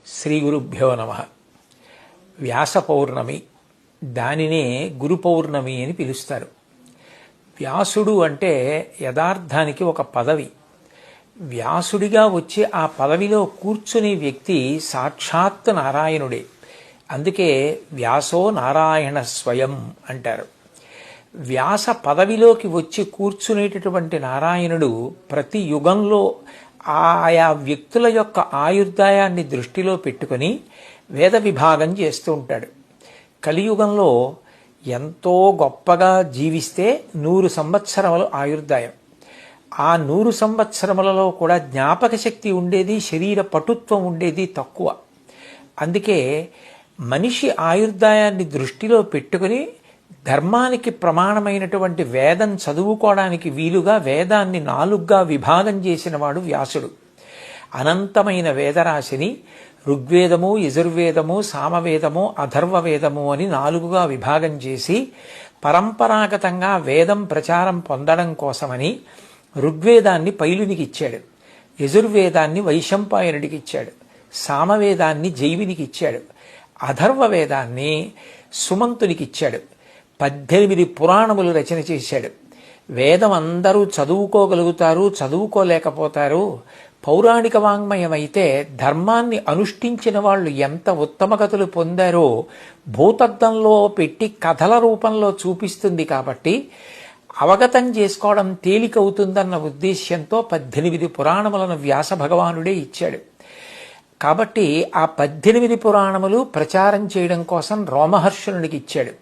శ్రీ గురుభ్యో నమః. వ్యాస పౌర్ణమి, దానినే గురు పౌర్ణమి అని పిలుస్తారు. వ్యాసుడు అంటే యథార్థానికి ఒక పదవి. వ్యాసుడిగా వచ్చి ఆ పదవిలో కూర్చునే వ్యక్తి సాక్షాత్ నారాయణుడే. అందుకే వ్యాసో నారాయణ స్వయం అంటారు. వ్యాస పదవిలోకి వచ్చి కూర్చునేటటువంటి నారాయణుడు ప్రతి యుగంలో ఆయా వ్యక్తుల యొక్క ఆయుర్దాయాన్ని దృష్టిలో పెట్టుకుని వేద విభాగం చేస్తూ ఉంటాడు. కలియుగంలో ఎంతో గొప్పగా జీవిస్తే 100 సంవత్సరములు ఆయుర్దాయం. ఆ 100 సంవత్సరములలో కూడా జ్ఞాపక శక్తి ఉండేది, శరీర పటుత్వం ఉండేది తక్కువ. అందుకే మనిషి ఆయుర్దాయాన్ని దృష్టిలో పెట్టుకుని ధర్మానికి ప్రమాణమైనటువంటి వేదం చదువుకోవడానికి వీలుగా వేదాన్ని 4గా విభాగం చేసినవాడు వ్యాసుడు. అనంతమైన వేదరాశిని ఋగ్వేదము, యజుర్వేదము, సామవేదము, అథర్వవేదము అని 4గా విభాగం చేసి పరంపరాగతంగా వేదం ప్రచారం పొందడం కోసమని ఋగ్వేదాన్ని పైలునికి ఇచ్చాడు, యజుర్వేదాన్ని వైశంపాయనుడికి ఇచ్చాడు, సామవేదాన్ని జైవినికి ఇచ్చాడు, అథర్వవేదాన్ని సుమంతునికి ఇచ్చాడు. 18 పురాణములు రచన చేశాడు. వేదం అందరూ చదువుకోగలుగుతారు, చదువుకోలేకపోతారు. పౌరాణిక వాంగ్మయం అయితే ధర్మాన్ని అనుష్ఠించిన వాళ్ళు ఎంత ఉత్తమగతులు పొందారో భూతద్దంలో పెట్టి కథల రూపంలో చూపిస్తుంది. కాబట్టి అవగతం చేసుకోవడం తేలికవుతుందన్న ఉద్దేశ్యంతో 18 పురాణములను వ్యాస భగవానుడే ఇచ్చాడు. కాబట్టి ఆ 18 పురాణములు ప్రచారం చేయడం కోసం రోమహర్షణుడికి ఇచ్చాడు.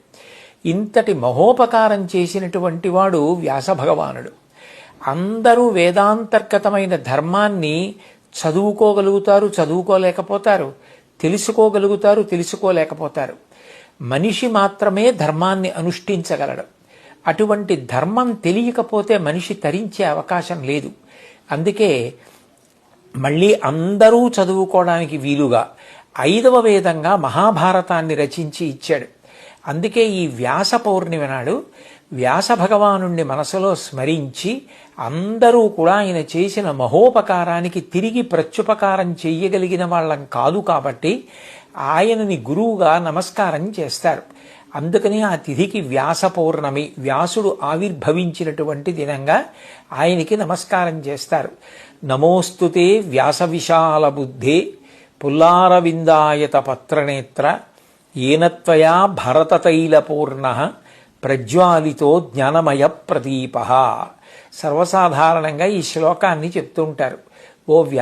ఇంతటి మహోపకారం చేసినటువంటి వాడు వ్యాస భగవానుడు. అందరూ వేదాంతర్గతమైన ధర్మాన్ని చదువుకోగలుగుతారు, చదువుకోలేకపోతారు, తెలుసుకోగలుగుతారు, తెలుసుకోలేకపోతారు. మనిషి మాత్రమే ధర్మాన్ని అనుష్ఠించగలడు. అటువంటి ధర్మం తెలియకపోతే మనిషి తరించే అవకాశం లేదు. అందుకే మళ్ళీ అందరూ చదువుకోవడానికి వీలుగా 5వ వేదంగా మహాభారతాన్ని రచించి ఇచ్చాడు. అందుకే ఈ వ్యాస పౌర్ణిమ నాడు వ్యాస భగవానుణ్ణి మనసులో స్మరించి అందరూ కూడా ఆయన చేసిన మహోపకారానికి తిరిగి ప్రత్యుపకారం చెయ్యగలిగిన వాళ్ళం కాదు కాబట్టి ఆయనని గురువుగా నమస్కారం చేస్తారు. అందుకని ఆ తిథికి వ్యాస పౌర్ణమి, వ్యాసుడు ఆవిర్భవించినటువంటి దినంగా ఆయనకి నమస్కారం చేస్తారు. నమోస్తుతే వ్యాస విశాల బుద్ధే పుల్లారవిందాయత పత్రనేత్ర ఏనత్వయా భరతతైలపూర్ణ ప్రజ్వాలితో జ్ఞానమయ ప్రదీప. సర్వసాధారణంగా ఈ శ్లోకాన్ని చెప్తుంటారు. ఓ వ్యాస